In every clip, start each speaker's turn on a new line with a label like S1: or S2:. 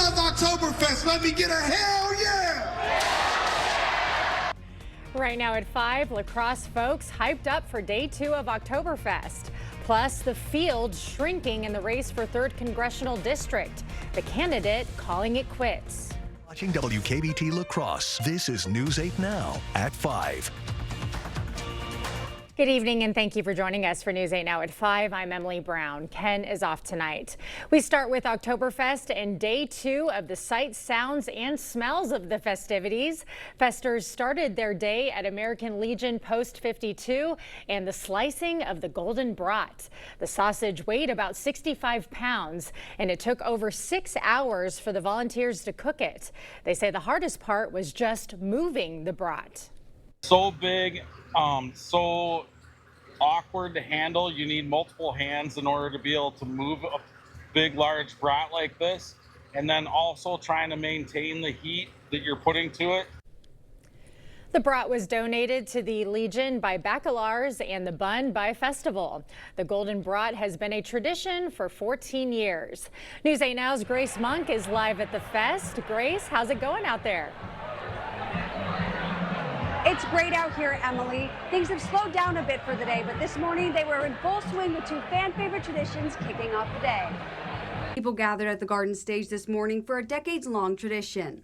S1: love Oktoberfest. Let me get a hell yeah!
S2: Right now at 5, La Crosse folks hyped up for day 2 of Oktoberfest. Plus, the field shrinking in the race for 3rd Congressional District. The candidate calling it quits.
S3: Watching WKBT La Crosse, this is News 8 Now at 5.
S2: Good evening and thank you for joining us for News 8 Now at 5. I'm Emily Brown. Ken is off tonight. We start with Oktoberfest and day 2 of the sights, sounds and smells of the festivities. Festers started their day at American Legion Post 52 and the slicing of the Golden Brat. The sausage weighed about 65 pounds and it took over 6 hours for the volunteers to cook it. They say the hardest part was just moving the brat.
S4: So big, so awkward to handle. You need multiple hands in order to be able to move a big, large brat like this. And then also trying to maintain the heat that you're putting to it.
S2: The brat was donated to the Legion by Baccalars and the bun by Festival. The Golden Brat has been a tradition for 14 years. News 8 Now's Grace Monk is live at the fest. Grace, how's it going out there?
S5: It's great out here, Emily. Things have slowed down a bit for the day, but this morning they were in full swing with 2 fan-favorite traditions kicking off the day. People gathered at the garden stage this morning for a decades-long tradition.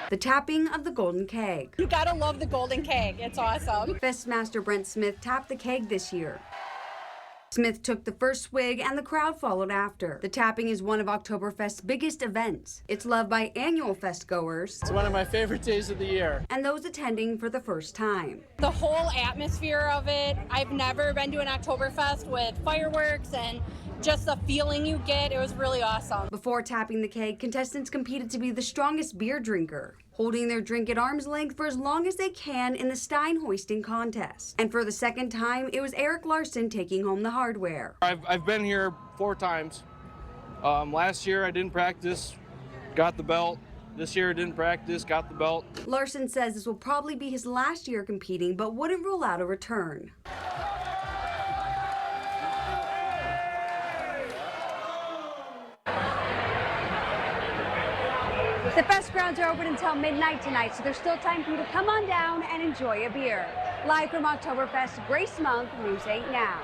S5: The tapping of the golden keg.
S6: You gotta love the golden keg. It's awesome.
S5: Festmaster Brent Smith tapped the keg this year. Smith took the first swig and the crowd followed after. The tapping is one of Oktoberfest's biggest events. It's loved by annual fest goers.
S7: It's one of my favorite days of the year.
S5: And those attending for the first time.
S6: The whole atmosphere of it, I've never been to an Oktoberfest with fireworks and just the feeling you get, it was really awesome.
S5: Before tapping the keg, contestants competed to be the strongest beer drinker, holding their drink at arm's length for as long as they can in the Stein hoisting contest. And for the second time, it was Eric Larson taking home the hardware.
S7: I've been here 4 times. Last year I didn't practice, got the belt. This year I didn't practice, got the belt.
S5: Larson says this will probably be his last year competing, but wouldn't rule out a return. The fest grounds are open until midnight tonight, so there's still time for you to come on down and enjoy a beer. Live from Oktoberfest, Grace Monk, News 8 Now.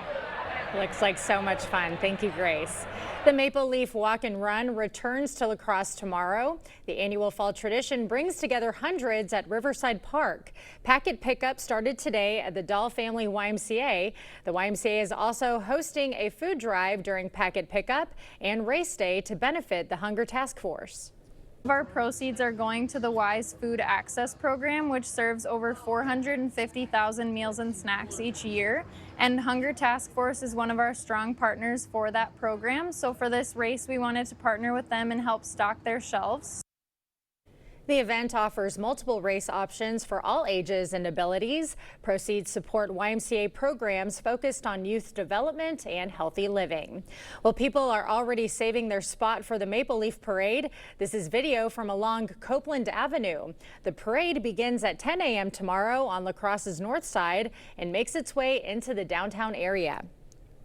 S2: Looks like so much fun. Thank you, Grace. The Maple Leaf Walk and Run returns to La Crosse tomorrow. The annual fall tradition brings together hundreds at Riverside Park. Packet pickup started today at the Dahl Family YMCA. The YMCA is also hosting a food drive during packet pickup and race day to benefit the Hunger Task Force.
S8: Our proceeds are going to the WISE Food Access Program, which serves over 450,000 meals and snacks each year. And Hunger Task Force is one of our strong partners for that program. So for this race, we wanted to partner with them and help stock their shelves.
S2: The event offers multiple race options for all ages and abilities. Proceeds support YMCA programs focused on youth development and healthy living. Well, people are already saving their spot for the Maple Leaf Parade. This is video from along Copeland Avenue. The parade begins at 10 a.m. tomorrow on La Crosse's north side and makes its way into the downtown area.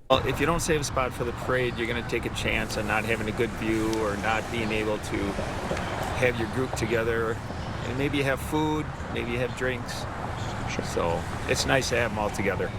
S9: Well, if you don't save a spot for the parade, you're going to take a chance on not having a good view or not being able to have your group together, and maybe you have food, maybe you have drinks. Sure. So it's nice to have them all together.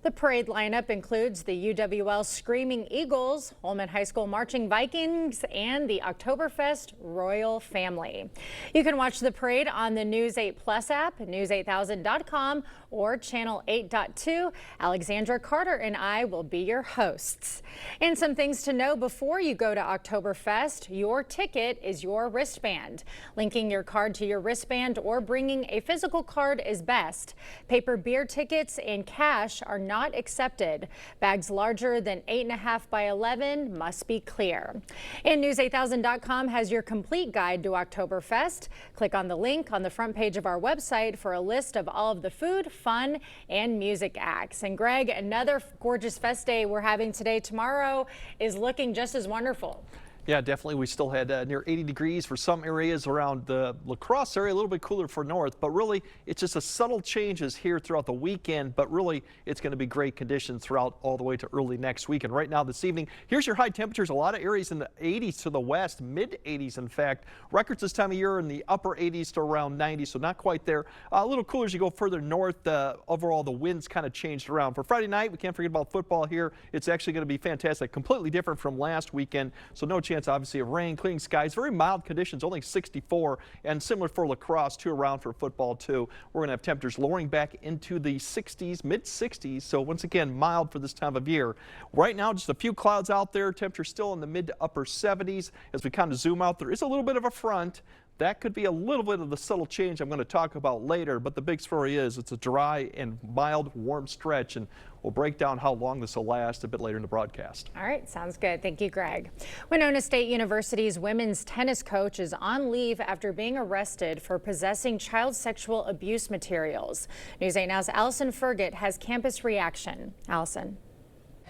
S2: The parade lineup includes the UWL Screaming Eagles, Holman High School Marching Vikings, and the Oktoberfest Royal Family. You can watch the parade on the News 8 Plus app, news8000.com, or Channel 8.2. Alexandra Carter and I will be your hosts. And some things to know before you go to Oktoberfest: your ticket is your wristband. Linking your card to your wristband or bringing a physical card is best. Paper beer tickets and cash are not accepted. Bags larger than 8.5 by 11 must be clear. And News8000.com has your complete guide to Oktoberfest. Click on the link on the front page of our website for a list of all of the food, fun, and music acts. And Greg, another gorgeous fest day we're having today. Tomorrow is looking just as wonderful.
S10: Yeah, definitely. We still had near 80 degrees for some areas around the La Crosse area, a little bit cooler for north, but really it's just a subtle changes here throughout the weekend, but really it's going to be great conditions throughout all the way to early next week. And right now this evening, here's your high temperatures. A lot of areas in the 80s to the west, mid 80s in fact. Records this time of year in the upper 80s to around 90, so not quite there. A little cooler as you go further north. Overall, the winds kind of changed around. For Friday night, we can't forget about football here. It's actually going to be fantastic, completely different from last weekend, so no chance obviously of rain, clean skies, very mild conditions, only 64, and similar for La Crosse, too, around for football too. We're going to have temperatures lowering back into the 60s, mid 60s, so once again mild for this time of year. Right now just a few clouds out there, temperature still in the mid to upper 70s. As we kind of zoom out, there is a little bit of a front. That could be a little bit of the subtle change I'm going to talk about later, but the big story is it's a dry and mild warm stretch, and we'll break down how long this will last a bit later in the broadcast.
S2: All right, sounds good. Thank you, Greg. Winona State University's women's tennis coach is on leave after being arrested for possessing child sexual abuse materials. News 8 Now's Allison Fergit has campus reaction. Allison.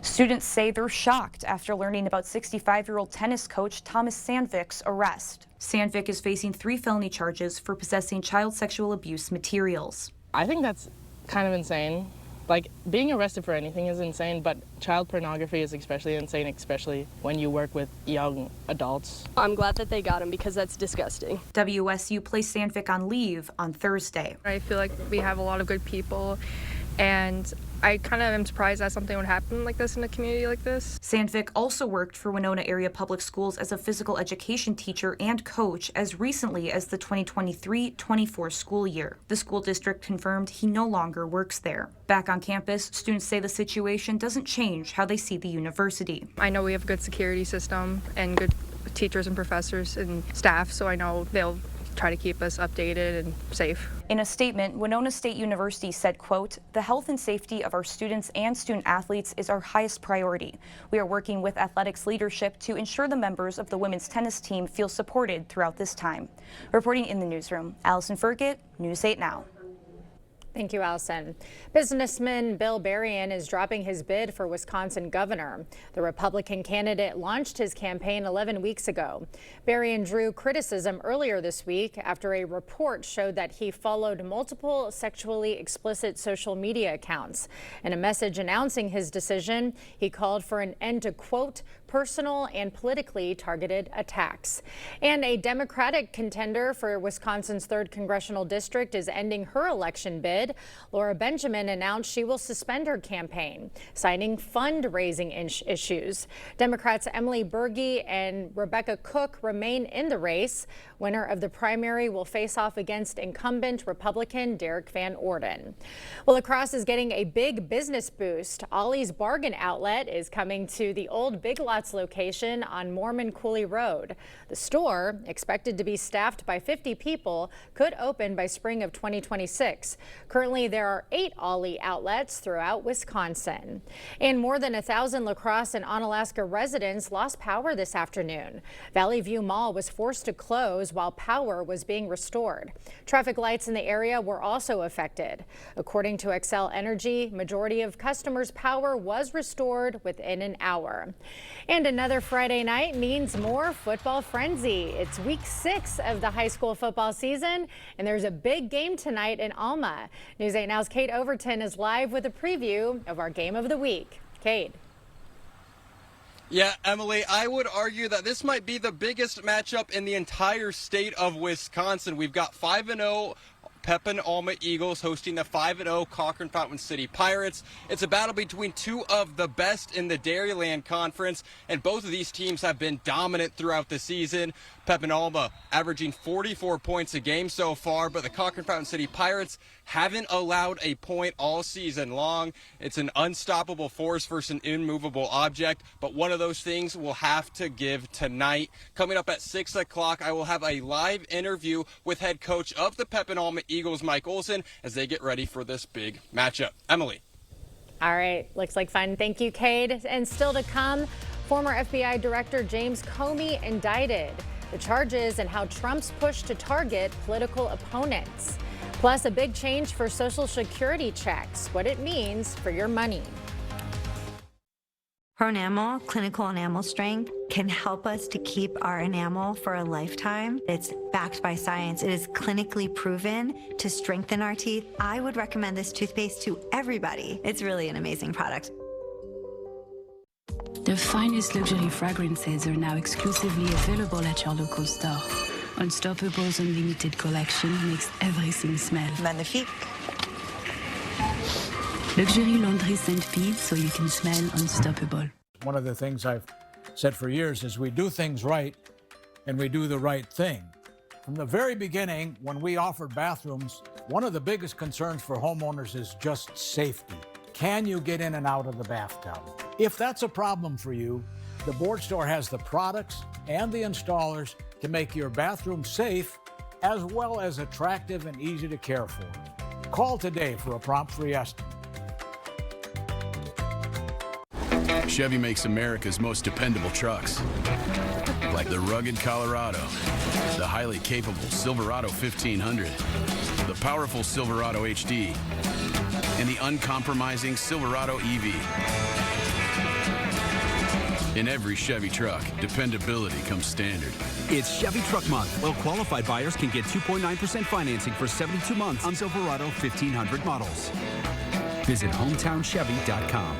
S11: Students say they're shocked after learning about 65-year-old tennis coach Thomas Sandvik's arrest. Sandvik is facing 3 felony charges for possessing child sexual abuse materials.
S12: I think that's kind of insane. Like, being arrested for anything is insane, but child pornography is especially insane, especially when you work with young adults.
S13: I'm glad that they got him because that's disgusting.
S11: WSU placed Sandvik on leave on Thursday.
S14: I feel like we have a lot of good people, and I kind of am surprised that something would happen like this in a community like this.
S11: Sandvik also worked for Winona Area Public Schools as a physical education teacher and coach as recently as the 2023-24 school year. The school district confirmed he no longer works there. Back on campus, students say the situation doesn't change how they see the university.
S14: I know we have a good security system and good teachers and professors and staff, so I know they'll try to keep us updated and safe.
S11: In a statement, Winona State University said, quote, "The health and safety of our students and student athletes is our highest priority. We are working with athletics leadership to ensure the members of the women's tennis team feel supported throughout this time." Reporting in the newsroom, Allison Fergit, News 8 Now.
S2: Thank you, Allison. Businessman Bill Berrien is dropping his bid for Wisconsin governor. The Republican candidate launched his campaign 11 weeks ago. Berrien drew criticism earlier this week after a report showed that he followed multiple sexually explicit social media accounts. In a message announcing his decision, he called for an end to, quote, personal and politically targeted attacks. And a Democratic contender for Wisconsin's 3rd congressional district is ending her election bid. Laura Benjamin announced she will suspend her campaign, citing fundraising issues. Democrats Emily Berge and Rebecca Cook remain in the race. Winner of the primary will face off against incumbent Republican Derek Van Orden. Well, La Crosse is getting a big business boost. Ollie's Bargain Outlet is coming to the old Big Lots location on Mormon Cooley Road. The store, expected to be staffed by 50 people, could open by spring of 2026. Currently, there are 8 Ollie outlets throughout Wisconsin. And more than 1,000 La Crosse and Onalaska residents lost power this afternoon. Valley View Mall was forced to close while power was being restored. Traffic lights in the area were also affected. According to Xcel Energy, majority of customers' power was restored within an hour. And another Friday night means more football frenzy. It's week 6 of the high school football season, and there's a big game tonight in Alma. News 8 Now's Kate Overton is live with a preview of our game of the week. Kate.
S15: Yeah, Emily, I would argue that this might be the biggest matchup in the entire state of Wisconsin. We've got 5-0 Pepin Alma Eagles hosting the 5-0 Cochrane Fountain City Pirates. It's a battle between 2 of the best in the Dairyland Conference, and both of these teams have been dominant throughout the season. Pepin Alma averaging 44 points a game so far, but the Cochrane Fountain City Pirates haven't allowed a point all season long. It's an unstoppable force versus an immovable object, but one of those things will have to give tonight. Coming up at 6 o'clock, I will have a live interview with head coach of the Pepin Alma Eagles, Mike Olson, as they get ready for this big matchup. Emily.
S2: All right, looks like fun. Thank you, Cade. And still to come, former FBI Director James Comey indicted. The charges and how Trump's push to target political opponents. Plus, a big change for Social Security checks, what it means for your money.
S16: ProEnamel, clinical enamel strength, can help us to keep our enamel for a lifetime. It's backed by science. It is clinically proven to strengthen our teeth. I would recommend this toothpaste to everybody. It's really an amazing product.
S17: The finest luxury fragrances are now exclusively available at your local store. Unstoppable's unlimited collection makes everything smell magnifique. Luxury Laundry Saint-Pete, so you can smell unstoppable.
S18: One of the things I've said for years is we do things right and we do the right thing. From the very beginning, when we offered bathrooms, one of the biggest concerns for homeowners is just safety. Can you get in and out of the bathtub? If that's a problem for you, the Board Store has the products and the installers to make your bathroom safe as well as attractive and easy to care for. Call today for a prompt free estimate.
S19: Chevy makes America's most dependable trucks, like the rugged Colorado, the highly capable Silverado 1500, the powerful Silverado HD, and the uncompromising Silverado EV. In every Chevy truck, dependability comes standard.
S20: It's Chevy Truck Month. Well-qualified buyers can get 2.9% financing for 72 months on Silverado 1500 models. Visit HometownChevy.com.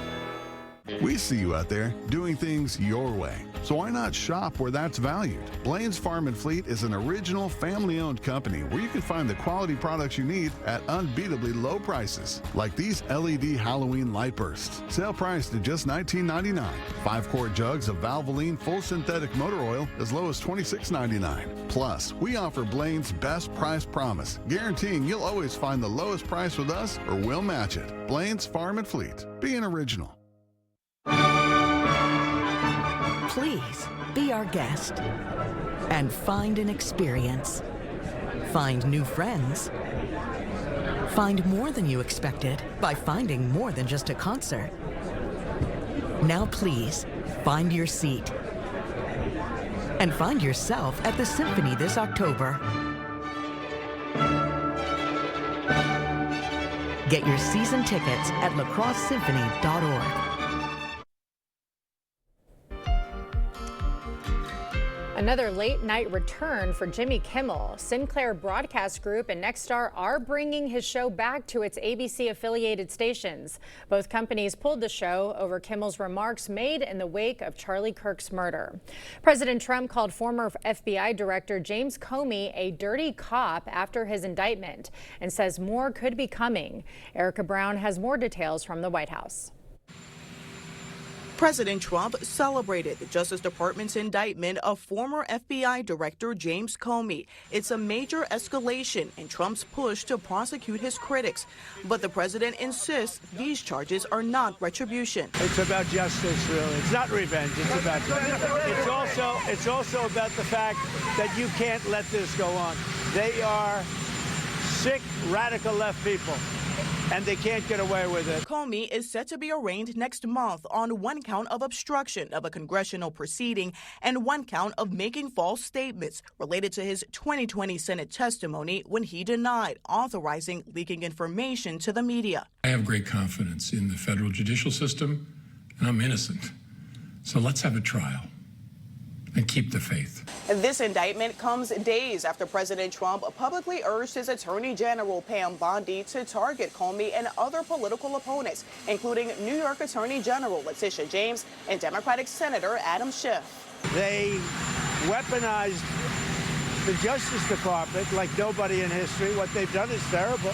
S21: We see you out there doing things your way. So why not shop where that's valued? Blaine's Farm and Fleet is an original family-owned company where you can find the quality products you need at unbeatably low prices, like these LED Halloween light bursts. Sale priced at just $19.99. 5-quart jugs of Valvoline full synthetic motor oil as low as $26.99. Plus, we offer Blaine's best price promise, guaranteeing you'll always find the lowest price with us or we'll match it. Blaine's Farm and Fleet. Be an original.
S22: Please be our guest and find an experience. Find new friends. Find more than you expected by finding more than just a concert. Now please, find your seat. And find yourself at the Symphony this October. Get your season tickets at lacrossesymphony.org.
S2: Another late-night return for Jimmy Kimmel. Sinclair Broadcast Group and Nexstar are bringing his show back to its ABC-affiliated stations. Both companies pulled the show over Kimmel's remarks made in the wake of Charlie Kirk's murder. President Trump called former FBI Director James Comey a dirty cop after his indictment and says more could be coming. Erica Brown has more details from the White House.
S23: President Trump celebrated the Justice Department's indictment of former FBI Director James Comey. It's a major escalation in Trump's push to prosecute his critics. But the president insists these charges are not retribution.
S24: It's about justice, really. It's not revenge. It's about justice. It's also about the fact that you can't let this go on. They are sick, radical left people, and they can't get away with it.
S23: Comey is set to be arraigned next month on one count of obstruction of a congressional proceeding and one count of making false statements related to his 2020 Senate testimony when he denied authorizing leaking information to the media.
S25: I have great confidence in the federal judicial system, and I'm innocent. So let's have a trial and keep the faith.
S23: This indictment comes days after President Trump publicly urged his Attorney General Pam Bondi to target Comey and other political opponents, including New York Attorney General Letitia James and Democratic Senator Adam Schiff.
S24: They weaponized the Justice Department like nobody in history. What they've done is terrible.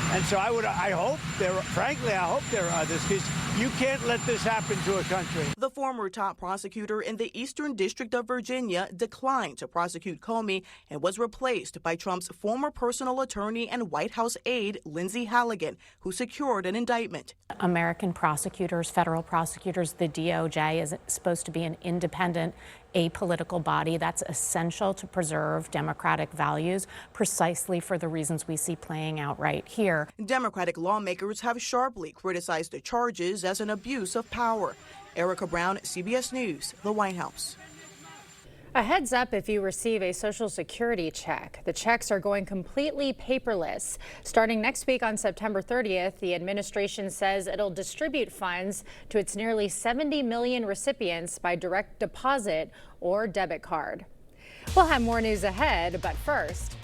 S24: And so I hope there are others, because you can't let this happen to a country.
S23: The former top prosecutor in the Eastern District of Virginia declined to prosecute Comey and was replaced by Trump's former personal attorney and White House aide, Lindsay Halligan, who secured an indictment.
S26: American prosecutors, federal prosecutors, the DOJ is supposed to be an independent, apolitical body. That's essential to preserve democratic values, precisely for the reasons we see playing out right here.
S23: Democratic lawmakers have sharply criticized the charges as an abuse of power. Erica Brown, CBS News, the White House.
S2: A heads up if you receive a Social Security check. The checks are going completely paperless. Starting next week on September 30th, the administration says it'll distribute funds to its nearly 70 million recipients by direct deposit or debit card. We'll have more news ahead, but first.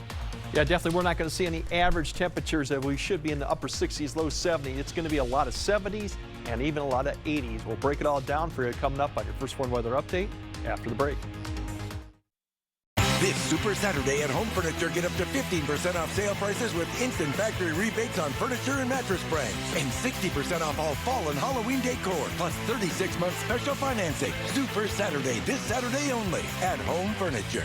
S10: Yeah, definitely we're not going to see any average temperatures that we should be in the upper 60s, low 70s. It's going to be a lot of 70s and even a lot of 80s. We'll break it all down for you coming up on your First Warn Weather Update after the break.
S1: This Super Saturday at Home Furniture, get up to 15% off sale prices with instant factory rebates on furniture and mattress springs. And 60% off all fall and Halloween decor, plus 36-month special financing. Super Saturday, this Saturday only at Home Furniture.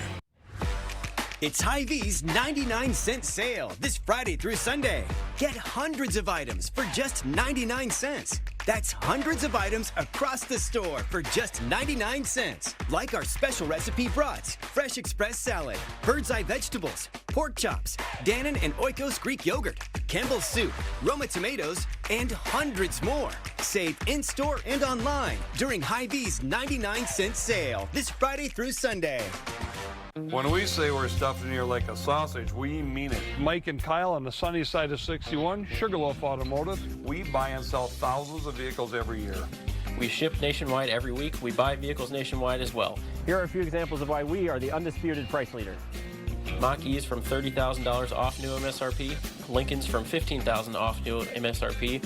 S3: It's Hy-Vee's 99-cent sale this Friday through Sunday. Get hundreds of items for just 99 cents. That's hundreds of items across the store for just 99 cents. Like our special recipe brats, fresh express salad, bird's eye vegetables, pork chops, Dannon and Oikos Greek yogurt, Campbell's soup, Roma tomatoes, and hundreds more. Save in-store and online during Hy-Vee's 99-cent sale this Friday through Sunday.
S4: When we say we're stuffing here like a sausage, we mean it.
S24: Mike and Kyle on the sunny side of 61, Sugarloaf Automotive.
S4: We buy and sell thousands of vehicles every year.
S5: We ship nationwide every week. We buy vehicles nationwide as well.
S6: Here are a few examples of why we are the undisputed price leader.
S5: Mach-E's from $30,000 off new MSRP. Lincoln's from $15,000 off new MSRP.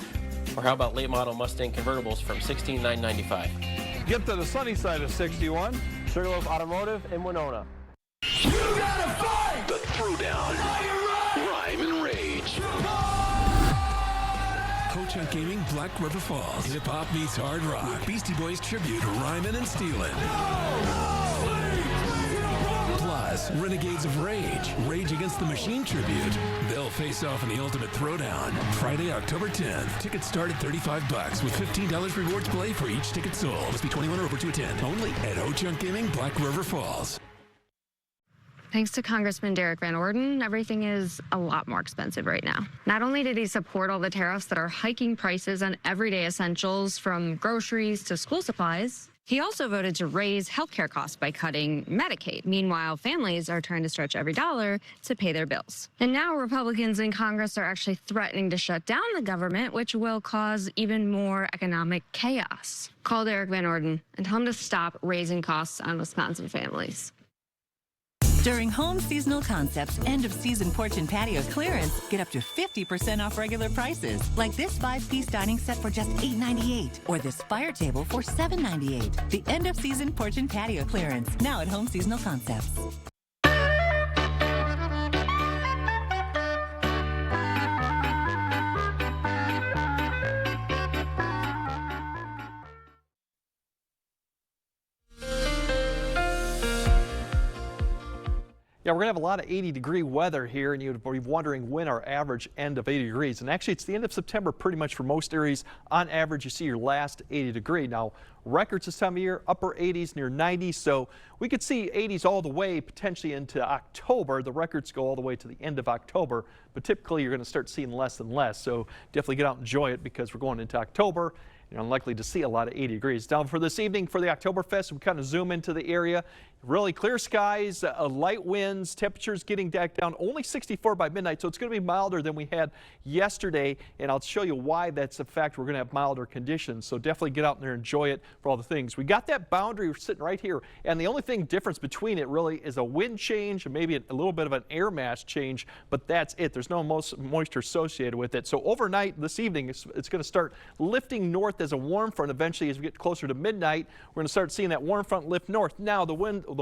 S5: Or how about late model Mustang convertibles from $16,995.
S24: Get to the sunny side of 61,
S6: Sugarloaf Automotive in Winona.
S7: You gotta fight! The Throwdown. Rhyme and Rage. Ho-Chunk Gaming, Black River Falls. Hip-hop meets hard rock. With Beastie Boys tribute, Rhymin' and Stealin'. Plus, Renegades of Rage, Rage Against the Machine tribute. They'll face off in the Ultimate Throwdown, Friday, October 10th. Tickets start at $35 with $15 rewards play for each ticket sold. Must be 21 or over to attend. Only at Ho-Chunk Gaming, Black River Falls.
S27: Thanks to Congressman Derek Van Orden, everything is a lot more expensive right now. Not only did he support all the tariffs that are hiking prices on everyday essentials from groceries to school supplies, he also voted to raise healthcare costs by cutting Medicaid. Meanwhile, families are trying to stretch every dollar to pay their bills. And now Republicans in Congress are actually threatening to shut down the government, which will cause even more economic chaos. Call Derek Van Orden and tell him to stop raising costs on Wisconsin families.
S28: During Home Seasonal Concepts end-of-season porch and patio clearance, get up to 50% off regular prices, like this 5-piece dining set for just $8.98, or this fire table for $7.98. The end-of-season porch and patio clearance, now at Home Seasonal Concepts.
S10: Yeah, we're going to have a lot of 80-degree weather here, and you'd be wondering when our average end of 80 degrees. And actually, it's the end of September pretty much for most areas. On average, you see your last 80 degree. Now, records this time of year, upper 80s, near 90s. So we could see 80s all the way potentially into October. The records go all the way to the end of October, but typically you're going to start seeing less and less. So definitely get out and enjoy it because we're going into October. You're unlikely to see a lot of 80 degrees. Now for this evening for the Oktoberfest, we kind of zoom into the area. Really clear skies, light winds, temperatures getting back down, only 64 by midnight, so it's going to be milder than we had yesterday, and I'll show you why that's a fact. We're going to have milder conditions, so definitely get out there and enjoy it for all the things. We got that boundary sitting right here, and the only thing difference between it really is a wind change and maybe a little bit of an air mass change, but that's it. There's no moisture associated with it. So overnight this evening, it's going to start lifting north as a warm front. Eventually, as we get closer to midnight, we're going to start seeing that warm front lift north. Now, the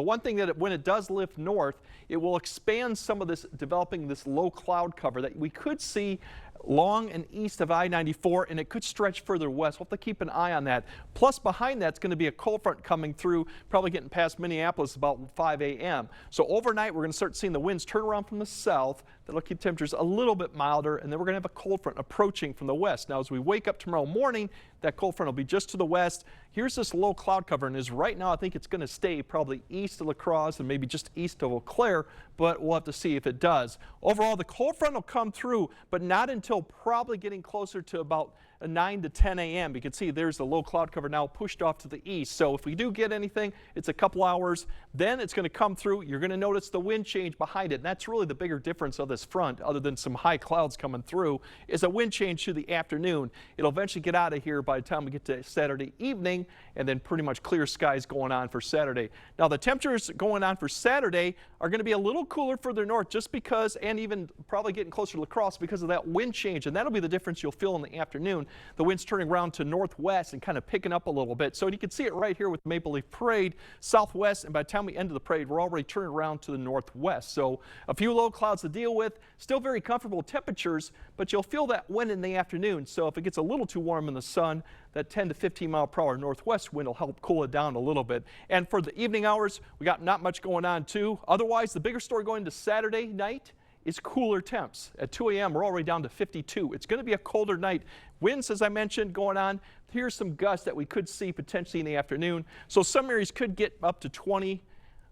S10: one thing that when it does lift north, it will expand some of this, developing this low cloud cover that we could see long and east of I-94, and it could stretch further west. We'll have to keep an eye on that. Plus, behind that's going to be a cold front coming through, probably getting past Minneapolis about 5 a.m. So overnight, we're going to start seeing the winds turn around from the south. That'll keep temperatures a little bit milder, and then we're going to have a cold front approaching from the west. Now, as we wake up tomorrow morning, that cold front will be just to the west. Here's this low cloud cover, and right now I think it's going to stay probably east of La Crosse and maybe just east of Eau Claire, but we'll have to see if it does. Overall, the cold front will come through, but not until probably getting closer to about 9 to 10 a.m. You can see there's the low cloud cover now pushed off to the east. So if we do get anything, it's a couple hours. Then it's going to come through. You're going to notice the wind change behind it. And that's really the bigger difference of this front, other than some high clouds coming through, is a wind change through the afternoon. It'll eventually get out of here by the time we get to Saturday evening, and then pretty much clear skies going on for Saturday. Now the temperatures going on for Saturday are going to be a little cooler further north just because, and even probably getting closer to La Crosse because of that wind change, and that'll be the difference you'll feel in the afternoon. The wind's turning around to northwest and kind of picking up a little bit. So you can see it right here with Maple Leaf Parade, southwest, and by the time we end the parade, we're already turning around to the northwest. So a few low clouds to deal with, still very comfortable temperatures, but you'll feel that wind in the afternoon. So if it gets a little too warm in the sun, that 10 to 15 mile per hour northwest wind will help cool it down a little bit. And for the evening hours, we got not much going on too. Otherwise, the bigger story going into Saturday night is cooler temps. At 2 a.m., we're already down to 52. It's going to be a colder night. Winds, as I mentioned, going on. Here's some gusts that we could see potentially in the afternoon. So some areas could get up to 20.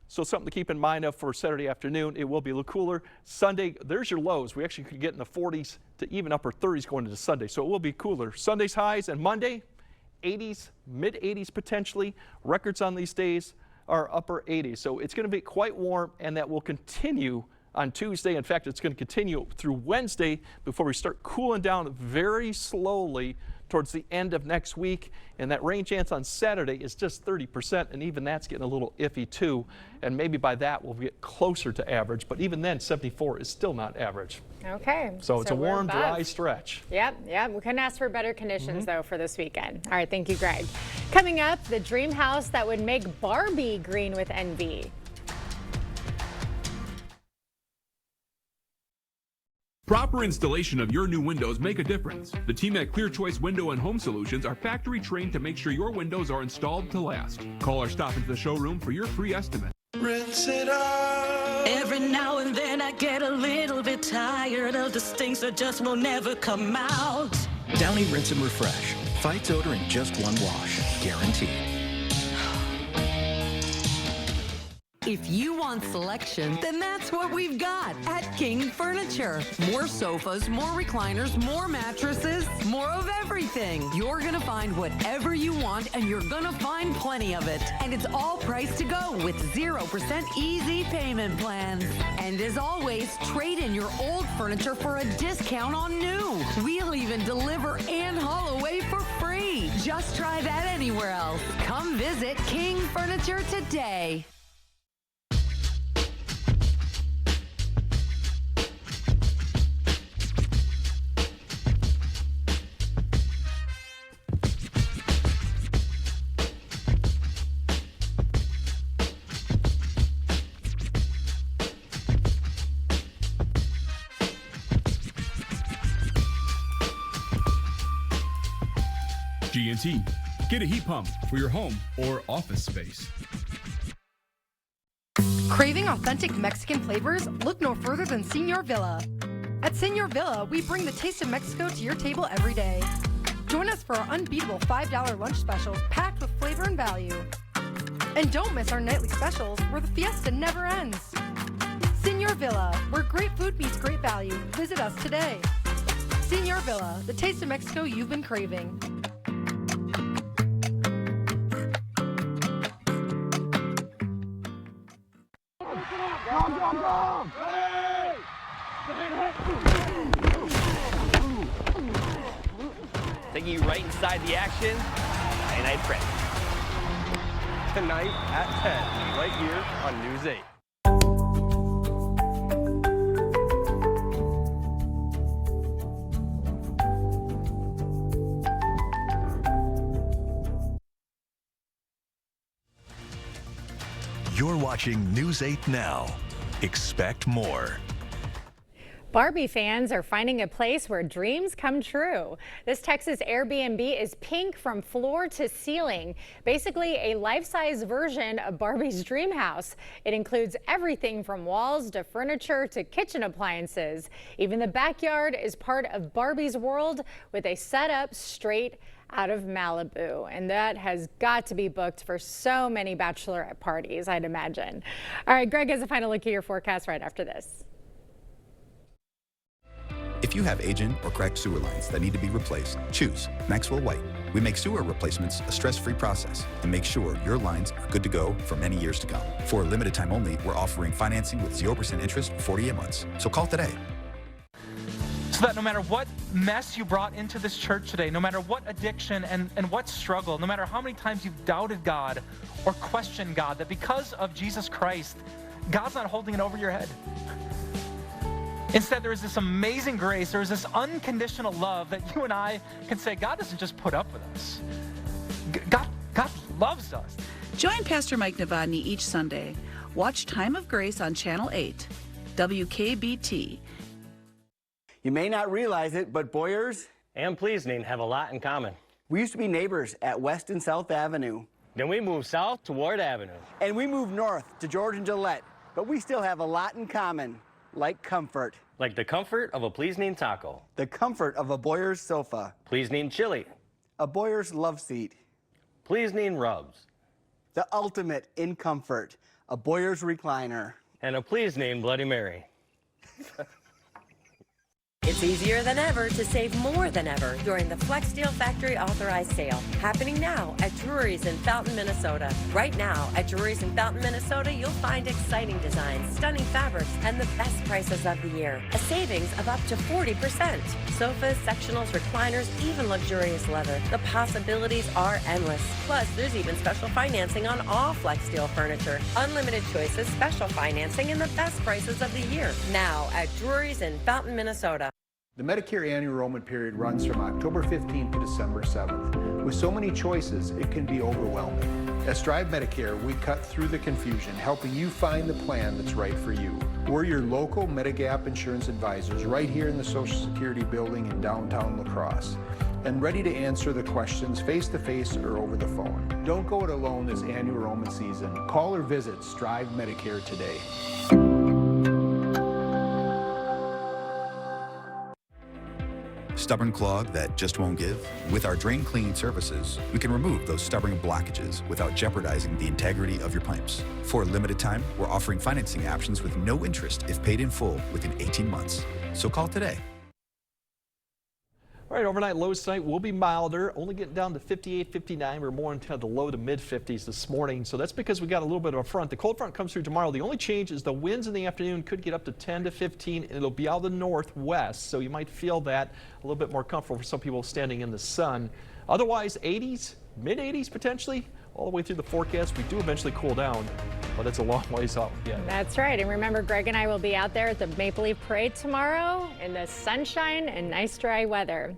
S10: So something to keep in mind of for Saturday afternoon. It will be a little cooler. Sunday, there's your lows. We actually could get in the 40s to even upper 30s going into Sunday. So it will be cooler. Sunday's highs and Monday, 80s, mid 80s potentially. Records on these days are upper 80s. So it's going to be quite warm, and that will continue on Tuesday. In fact, it's going to continue through Wednesday before we start cooling down very slowly towards the end of next week. And that rain chance on Saturday is just 30%, and even that's getting a little iffy too. And maybe by that we'll get closer to average, but even then 74 is still not average.
S2: Okay.
S10: So it's a warm, dry stretch.
S2: Yep. We couldn't ask for better conditions though for this weekend. All right, thank you, Greg. Coming up, the dream house that would make Barbie green with envy.
S8: Proper installation of your new windows make a difference. The team at Clear Choice Window and Home Solutions are factory trained to make sure your windows are installed to last. Call or stop into the showroom for your free estimate.
S9: Rinse it out. Every now and then I get a little bit tired of the stinks that just will never come out.
S11: Downy Rinse and Refresh fights odor in just one wash, guaranteed.
S22: If you want selection, then that's what we've got at King Furniture. More sofas, more recliners, more mattresses, more of everything. You're gonna find whatever you want, and you're gonna find plenty of it. And it's all priced to go with 0% easy payment plans. And as always, trade in your old furniture for a discount on new. We'll even deliver and haul away for free. Just try that anywhere else. Come visit King Furniture today.
S8: G&T. Get a heat pump for your home or office space.
S12: Craving authentic Mexican flavors? Look no further than Señor Villa. At Señor Villa, we bring the taste of Mexico to your table every day. Join us for our unbeatable $5 lunch specials packed with flavor and value. And don't miss our nightly specials where the fiesta never ends. Señor Villa, where great food meets great value. Visit us today. Señor Villa, the taste of Mexico you've been craving.
S13: Taking you right inside the action, Friday Night Prank. Tonight at 10, right here on News 8.
S14: You're watching News 8 Now. Expect more.
S2: Barbie fans are finding a place where dreams come true. This Texas Airbnb is pink from floor to ceiling, basically a life-size version of Barbie's dream house. It includes everything from walls to furniture to kitchen appliances. Even the backyard is part of Barbie's world with a setup straight out of Malibu, and that has got to be booked for so many bachelorette parties, I'd imagine. All right, Greg has a final look at your forecast right after this.
S15: If you have aging or cracked sewer lines that need to be replaced, choose Maxwell White. We make sewer replacements a stress-free process and make sure your lines are good to go for many years to come. For a limited time only, we're offering financing with 0% interest for 48 months. So call today.
S16: So that no matter what mess you brought into this church today, no matter what addiction and what struggle, no matter how many times you've doubted God or questioned God, that because of Jesus Christ, God's not holding it over your head. Instead, there is this amazing grace, there is this unconditional love that you and I can say, God doesn't just put up with us. God loves us.
S17: Join Pastor Mike Novotny each Sunday. Watch Time of Grace on Channel 8, WKBT.
S18: You may not realize it, but Boyers
S13: and Pleasning have a lot in common.
S18: We used to be neighbors at West and South Avenue.
S13: Then we moved south to Ward Avenue.
S18: And we moved north to George and Gillette. But we still have a lot in common, like comfort.
S13: Like the comfort of a Pleasning taco.
S18: The comfort of a Boyers sofa.
S13: Pleasning chili.
S18: A Boyers love seat.
S13: Pleasning rubs.
S18: The ultimate in comfort. A Boyers recliner.
S13: And a Pleasning Bloody Mary.
S19: It's easier than ever to save more than ever during the Flex Steel Factory Authorized Sale, happening now at Drury's in Fountain, Minnesota. Right now at Drury's in Fountain, Minnesota, you'll find exciting designs, stunning fabrics, and the best prices of the year. A savings of up to 40%. Sofas, sectionals, recliners, even luxurious leather. The possibilities are endless. Plus, there's even special financing on all Flex Steel furniture. Unlimited choices, special financing, and the best prices of the year. Now at Drury's in Fountain, Minnesota.
S20: The Medicare annual enrollment period runs from October 15th to December 7th. With so many choices, it can be overwhelming. At Strive Medicare, we cut through the confusion, helping you find the plan that's right for you. We're your local Medigap insurance advisors right here in the Social Security building in downtown La Crosse, and ready to answer the questions face-to-face or over the phone. Don't go it alone this annual enrollment season. Call or visit Strive Medicare today.
S15: Stubborn clog that just won't give? With our drain cleaning services, we can remove those stubborn blockages without jeopardizing the integrity of your pipes. For a limited time, we're offering financing options with no interest if paid in full within 18 months. So call today.
S10: All right, overnight lows tonight will be milder, only getting down to 58, 59. We're more into the low to mid 50s this morning. So that's because we got a little bit of a front. The cold front comes through tomorrow. The only change is the winds in the afternoon could get up to 10 to 15, and it'll be out of the northwest. So you might feel that a little bit more comfortable for some people standing in the sun. Otherwise, 80s, mid 80s potentially, all the way through the forecast. We do eventually cool down, but it's a long ways out yet.
S2: That's right. And remember, Greg and I will be out there at the Maple Leaf Parade tomorrow in the sunshine and nice dry weather.